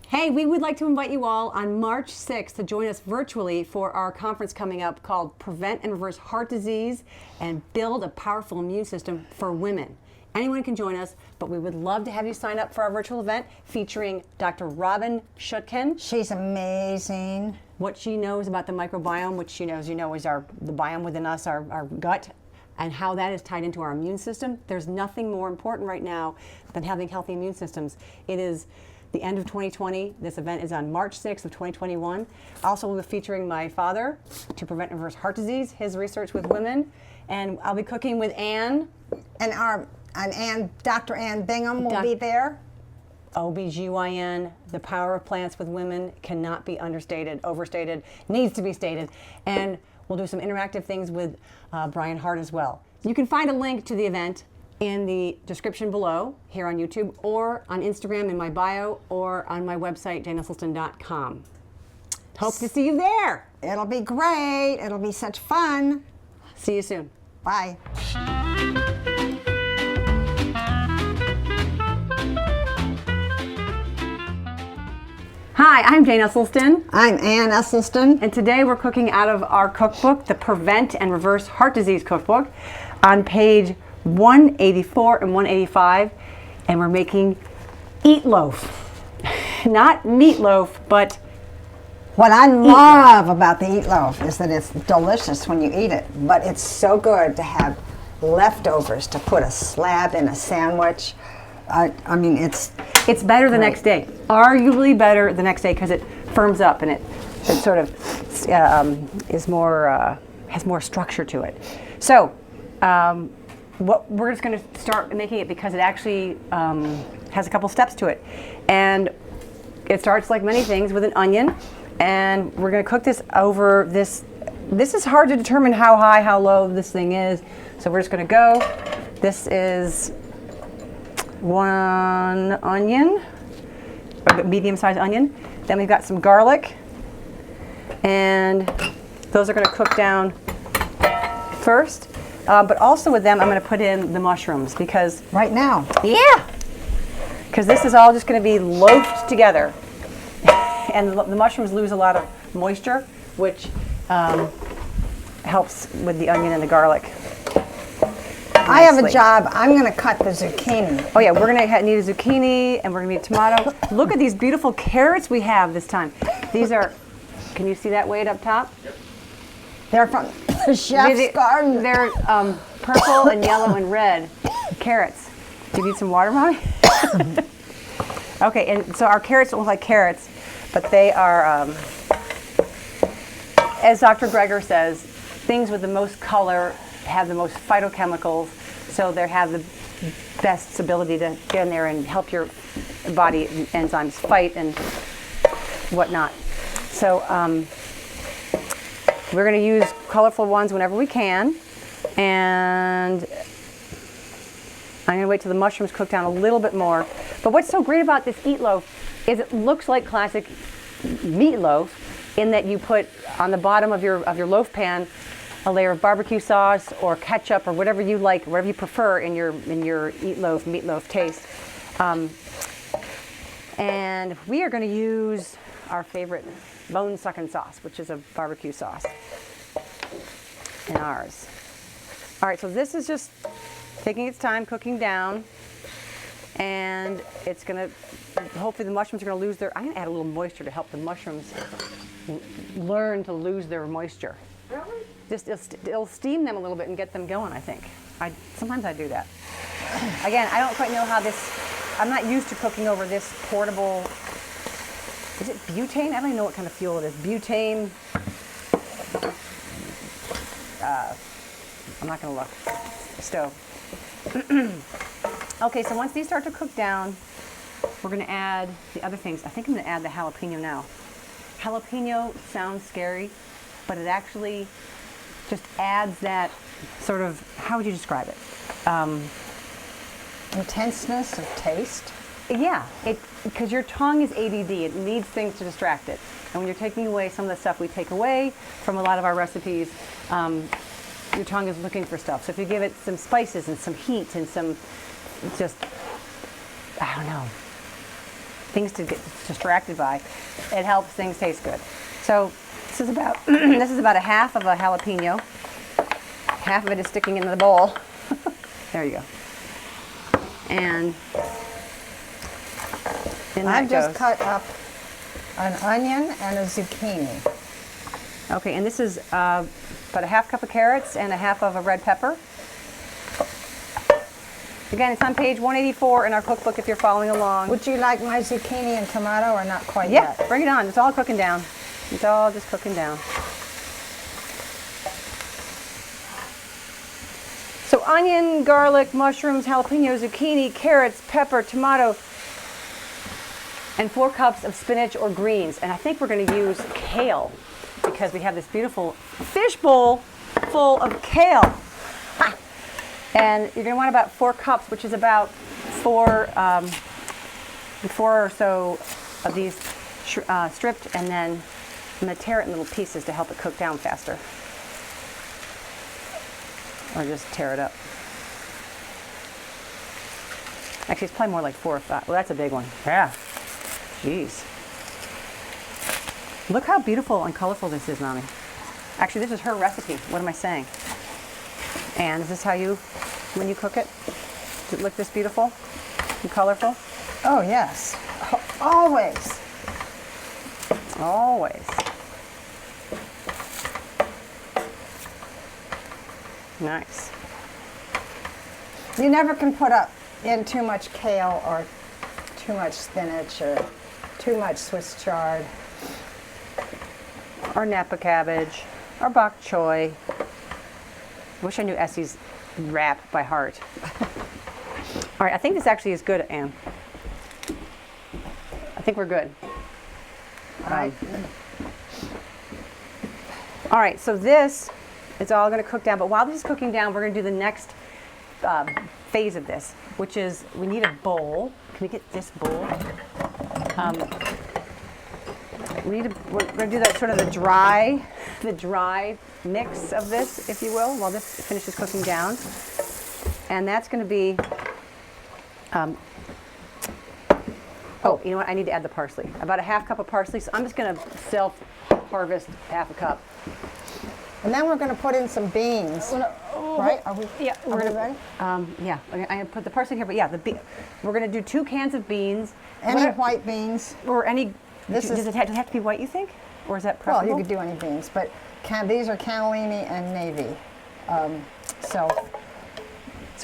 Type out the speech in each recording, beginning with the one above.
Hey, we would like to invite you all on March 6th to join us virtually for our conference coming up called Prevent and Reverse Heart Disease and Build a Powerful Immune System for Women. Anyone can join us, but we would love to have you sign up for our virtual event featuring Dr. Robin Schutkin. She's amazing. What she knows about the microbiome, which she knows, is the biome within us, our gut, and how that is tied into our immune system. There's nothing more important right now than having healthy immune systems. It is the end of 2020. This event is on March 6th of 2021. Also, we'll be featuring my father to prevent and reverse heart disease, his research with women, and I'll be cooking with Anne. And Dr. Ann Bingham will be there. OBGYN, the power of plants with women cannot be understated, overstated, needs to be stated. And we'll do some interactive things with Brian Hart as well. You can find a link to the event in the description below here on YouTube or on Instagram in my bio or on my website, janeesselstyn.com. Hope to see you there. It'll be great. It'll be such fun. See you soon. Bye. Hi, I'm Jane Esselstyn. I'm Ann Esselstyn. And today we're cooking out of our cookbook, the Prevent and Reverse Heart Disease Cookbook, on page 184 and 185, and we're making eat loaf. Not meatloaf, but what I love about the eat loaf is that it's delicious when you eat it, but it's so good to have leftovers to put a slab in a sandwich. I mean, it's better the next day. Arguably better the next day because it firms up and it sort of is more has more structure to it. So, what we're just going to start making it because it actually has a couple steps to it, and it starts like many things with an onion, and we're going to cook this over this. This is hard to determine how high, how low this thing is, so we're just going to go. This is one onion, a medium-sized onion. Then we've got some garlic, and those are going to cook down first. But also with them, I'm going to put in the mushrooms because right now. Yeah, because this is all just going to be loafed together, and the mushrooms lose a lot of moisture, which helps with the onion and the garlic. I have a job. I'm going to cut the zucchini. Oh yeah, we're going to need a zucchini and we're going to need a tomato. Look at these beautiful carrots we have this time. These are, can you see that weight up top? They're from the chef's garden. They're purple and yellow and red carrots. Do you need some water, Mommy? Okay, and so our carrots don't look like carrots, but they are, as Dr. Greger says, things with the most color have the most phytochemicals, so they have the best ability to get in there and help your body enzymes fight and whatnot. So we're going to use colorful ones whenever we can, and I'm going to wait till the mushrooms cook down a little bit more. But what's so great about this eat loaf is it looks like classic meatloaf in that you put on the bottom of your loaf pan a layer of barbecue sauce or ketchup or whatever you like, whatever you prefer in your meatloaf taste. And we are going to use our favorite bone-sucking sauce, which is a barbecue sauce in ours. All right, so this is just taking its time cooking down, and it's going to, hopefully the mushrooms are going to lose their, I'm going to add a little moisture to help the mushrooms learn to lose their moisture. Really? Just it'll steam them a little bit and get them going, I think. Sometimes I do that. Again, I don't quite know how this, I'm not used to cooking over this portable, is it butane? I don't even know what kind of fuel it is. Butane, I'm not going to look. Stove. Okay, so once these start to cook down, we're going to add the other things. I think I'm going to add the jalapeno now. Jalapeno sounds scary, but it actually just adds that sort of, how would you describe it? Intenseness of taste. Yeah, because your tongue is ADD. It needs things to distract it. And when you're taking away some of the stuff we take away from a lot of our recipes, your tongue is looking for stuff. So if you give it some spices and some heat and some just, I don't know, things to get distracted by. It helps things taste good. So this is about this is about a half of a jalapeno. Half of it is sticking into the bowl. There you go. And in I've that just goes. cut up an onion and a zucchini. Okay, and this is about a half cup of carrots and a half of a red pepper. Again, it's on page 184 in our cookbook if you're following along. Would you like my zucchini and tomato or not quite Yeah, yet? bring it on. It's all cooking down. It's all just cooking down. So onion, garlic, mushrooms, jalapeno, zucchini, carrots, pepper, tomato, and 4 cups of spinach or greens. And I think we're going to use kale because we have this beautiful fish bowl full of kale. Ha! And you're going to want about 4 cups, which is about 4 or so of these stripped, and then I'm going to tear it in little pieces to help it cook down faster. Or just tear it up. Actually, it's probably more like 4 or 5. Well, that's a big one. Yeah. Jeez. Look how beautiful and colorful this is, Mommy. Actually, this is her recipe. What am I saying? And is this how you, when you cook it, does it look this beautiful and colorful? Oh, yes. Always. Always. Nice. You never can put in too much kale or too much spinach or too much Swiss chard. Or Napa cabbage, or bok choy. I wish I knew Essie's rap by heart. All right, I think this actually is good, Anne. I think we're good. Right. All right, so this is all going to cook down. But while this is cooking down, we're going to do the next phase of this, which is we need a bowl. Can we get this bowl? We're going to do that sort of the dry mix of this, if you will, while this finishes cooking down. And that's going to be, oh, you know what? I need to add the parsley. About a half cup of parsley. So I'm just going to self-harvest half a cup. And then we're going to put in some beans, right? Are we? Yeah, Are we ready? Yeah, I put the parsley here, but yeah, we're going to do 2 cans of beans. Any white beans? Or any. Does it have to be white, you think? Or is that Well, preferable? you could do any beans, but these are cannellini and navy. So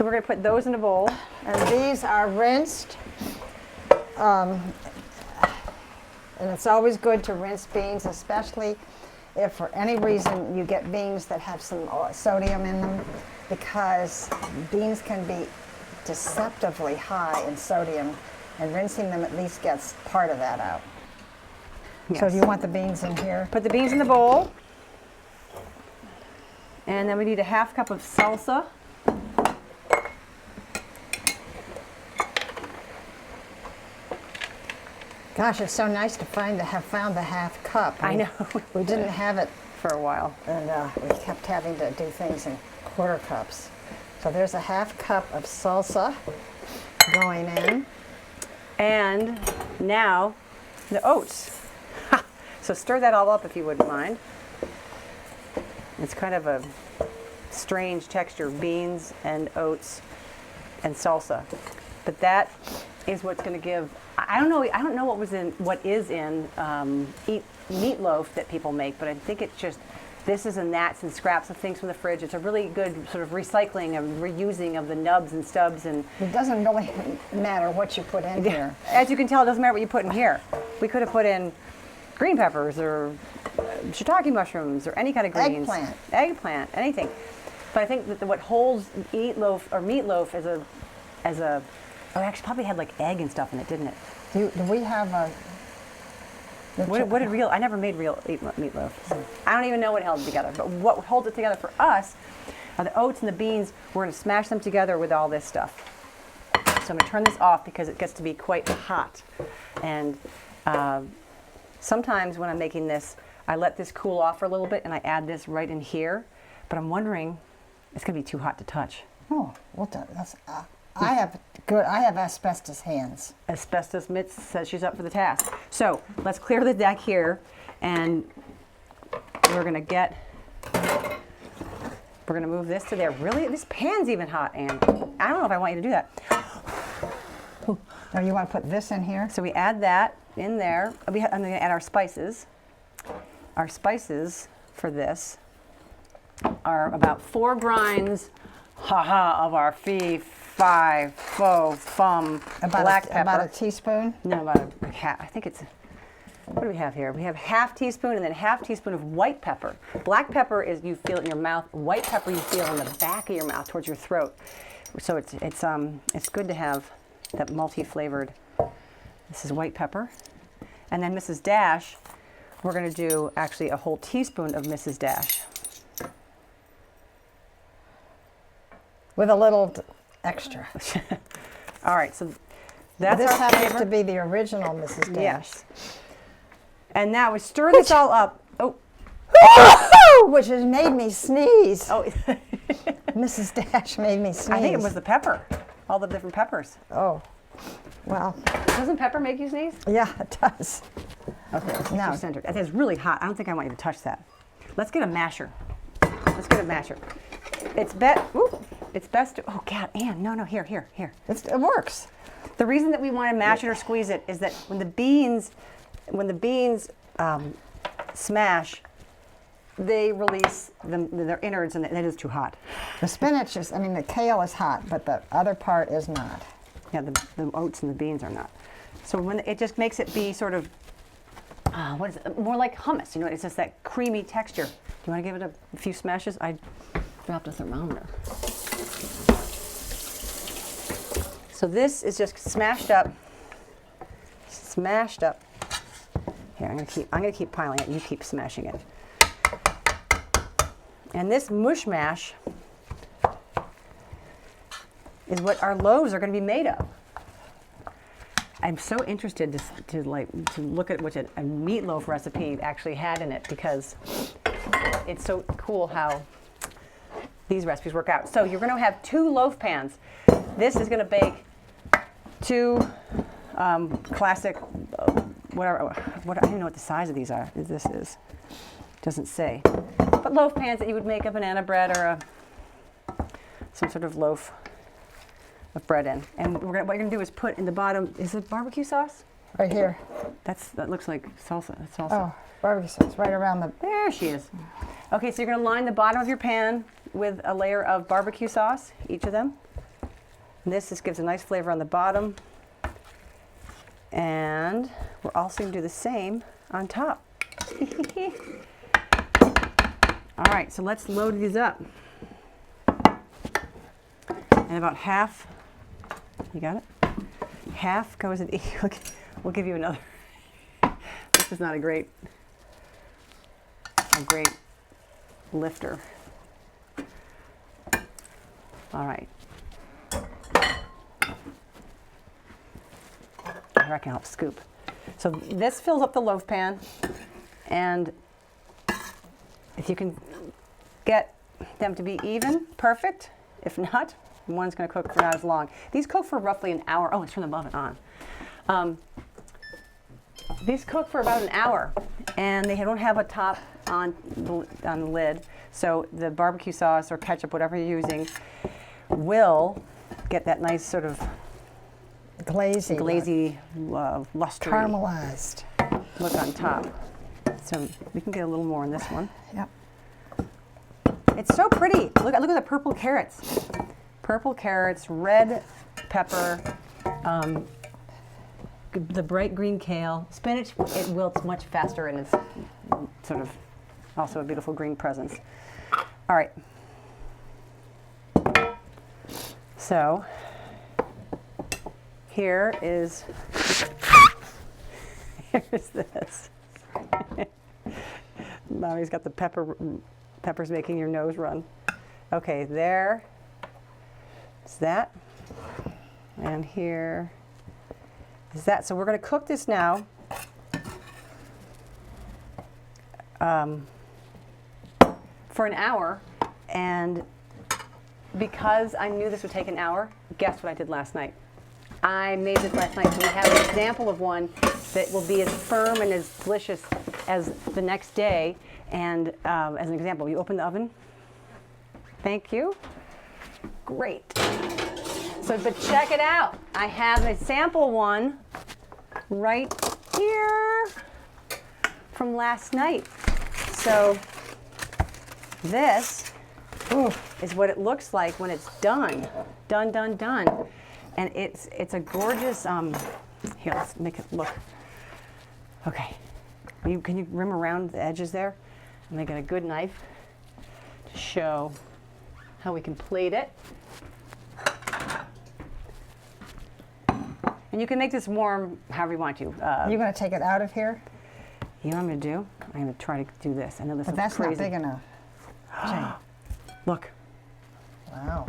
we're going to put those in a bowl. And these are rinsed. And it's always good to rinse beans, especially if for any reason you get beans that have some sodium in them, because beans can be deceptively high in sodium, and rinsing them at least gets part of that out. Yes. So do you want the beans in here? Put the beans in the bowl. And then we need a half cup of salsa. Gosh, it's so nice to have found the half cup. I know. We didn't have it, For a while. and we kept having to do things in quarter cups. So there's a half cup of salsa going in. And now the oats. Ha! So stir that all up if you wouldn't mind. It's kind of a strange texture, beans and oats and salsa. But that is what's going to give. I don't know what is in meatloaf that people make, but I think it's just this is and that's and scraps of things from the fridge. It's a really good sort of recycling and reusing of the nubs and stubs, and It doesn't really matter what you put in here. as you can tell, it doesn't matter what you put in here. We could have put in green peppers or shiitake mushrooms or any kind of greens. Eggplant, anything. But I think that what holds meatloaf as a oh, it actually probably had like egg and stuff in it, didn't it? Do we have a? What did I never made real meatloaf. I don't even know what held it together. But what holds it together for us are the oats and the beans. We're going to smash them together with all this stuff. So I'm going to turn this off because it gets to be quite hot. And sometimes when I'm making this, I let this cool off for a little bit and I add this right in here. But I'm wondering, it's going to be too hot to touch. Oh, well, that's I have asbestos hands. Asbestos Mitts says she's up for the task. So let's clear the deck here, and we're gonna move this to there. Really, this pan's even hot, Anne. I don't know if I want you to do that. Oh, you want to put this in here? So we add that in there. I'm gonna add our spices. Our spices for this are about 4 grinds, of our fee, fi, fo, fum, black pepper. About a teaspoon? No, about a half. I think it's, what do we have here? We have half teaspoon and then half teaspoon of white pepper. Black pepper is, you feel it in your mouth. White pepper you feel in the back of your mouth towards your throat. So it's good to have that multi-flavored. This is white pepper. And then Mrs. Dash, we're going to do actually a whole teaspoon of Mrs. Dash. With a little extra. All right, so that's this our happens flavor. to be the original Mrs. Dash. Yes. And now we stir this all up. Oh, Which has made me sneeze. oh. Mrs. Dash made me sneeze. I think it was the pepper, all the different peppers. Oh, well, Doesn't pepper make you sneeze? yeah, it does. Okay, Now- now centered. It's really hot. I don't think I want you to touch that. Let's get a masher. Let's get a masher. It's best to, oh God, Anne, no, here. It works. The reason that we want to mash it or squeeze it is that when the beans smash, they release their innards, and it is too hot. The spinach is, the kale is hot, but the other part is not. Yeah, the oats and the beans are not. So when it just makes it be sort of, what is it? More like hummus. You know, it's just that creamy texture. Do you want to give it a few smashes? I dropped a thermometer. So this is just smashed up. Here, I'm gonna keep piling it. You keep smashing it. And this mush mash is what our loaves are going to be made of. I'm so interested to look at what a meatloaf recipe actually had in it, because it's so cool how these recipes work out. So you're going to have 2 loaf pans. This is going to bake 2 classic, whatever. I don't even know what the size of these are. This is, doesn't say, but loaf pans that you would make a banana bread or some sort of loaf of bread in. And what you're going to do is put in the bottom, is it barbecue sauce? Right here. That looks like salsa. That's salsa. Oh, barbecue sauce right around the... There she is. Okay, so you're going to line the bottom of your pan with a layer of barbecue sauce, each of them. And this just gives a nice flavor on the bottom. And we're also going to do the same on top. All right, so let's load these up. And about half, you got it? Half goes in each. We'll give you another. This is not a great lifter. All right. I reckon I'll scoop. So this fills up the loaf pan, and if you can get them to be even, perfect. If not, one's going to cook for not as long. These cook for roughly an hour. Oh, let's turn the oven on. These cook for about an hour, and they don't have a top on the lid, so the barbecue sauce or ketchup, whatever you're using, will get that nice sort of glazy, lustrous caramelized look on top. So we can get a little more on this one. Yep. It's so pretty. Look at the purple carrots. Purple carrots, red pepper, the bright green kale. Spinach, it wilts much faster, and it's sort of also a beautiful green presence. All right. So here's this. Mommy's got the peppers making your nose run. Okay, there is that. And here is that. So we're going to cook this now for an hour, and because I knew this would take an hour, guess what I did last night? I made this last night, so we have an example of one that will be as firm and as delicious as the next day. And as an example, you open the oven. Thank you. Great. So, but check it out. I have a sample one right here from last night. So this is what it looks like when it's done. Done, done, done. And it's a gorgeous, here, let's make it look. Okay, can you rim around the edges there? And I got a good knife to show how we can plate it. And you can make this warm however you want to. You're going to take it out of here? You know what I'm going to do? I'm going to try to do this. I know this But is that's crazy. not big enough. Jane. Look, Wow.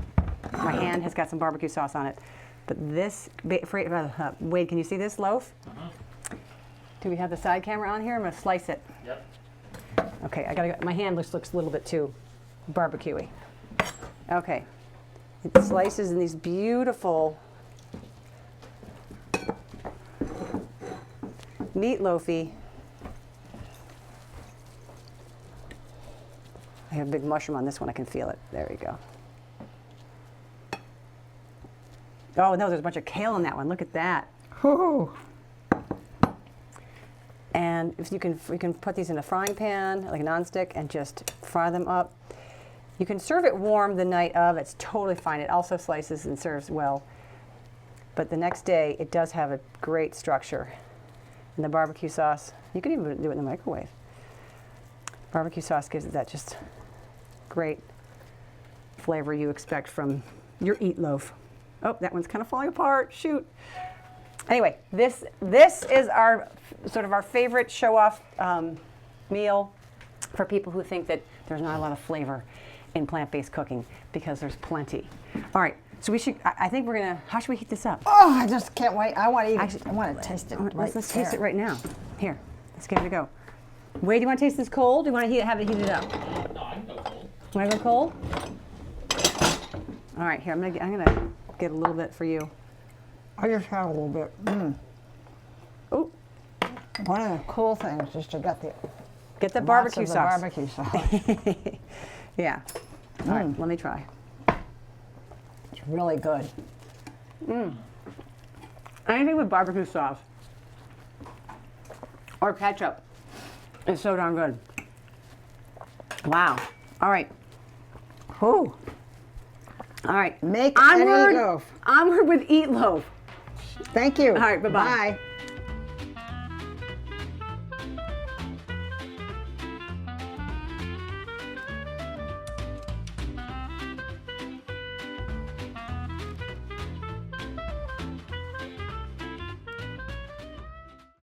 my hand has got some barbecue sauce on it. But this, Wade, can you see this loaf? Do we have the side camera on here? I'm going to slice it. Yep. Okay, my hand looks a little bit too barbecuey. Okay, it slices in these beautiful meatloafy. I have a big mushroom on this one. I can feel it. There we go. Oh no, there's a bunch of kale in that one. Look at that. Ooh. And if you can put these in a frying pan, like a nonstick, and just fry them up. You can serve it warm the night of. It's totally fine. It also slices and serves well. But the next day, it does have a great structure. And the barbecue sauce, you can even do it in the microwave. Barbecue sauce gives it that just great flavor you expect from your eat loaf. Oh, that one's kind of falling apart. Shoot. Anyway, this is our sort of our favorite show-off meal for people who think that there's not a lot of flavor in plant-based cooking, because there's plenty. All right, so we should. I think we're gonna. How should we heat this up? Oh, I just can't wait. I want to eat it. I want to taste it. Let's taste it right now. Here, let's give it a go. Wade, do you want to taste this cold? Do you want to have it heated up? No, I can go cold. Want to go cold? All right, here I'm gonna get a little bit for you. I just have a little bit. Oh, One of the cool things is to get the barbecue lots of sauce. the barbecue sauce. Yeah. All right, let me try. It's really good. Anything with barbecue sauce or ketchup is so darn good. Wow. All right. Whew. All right. Make and eat loaf. Onward with eat loaf. Thank you. All right, bye-bye. Bye.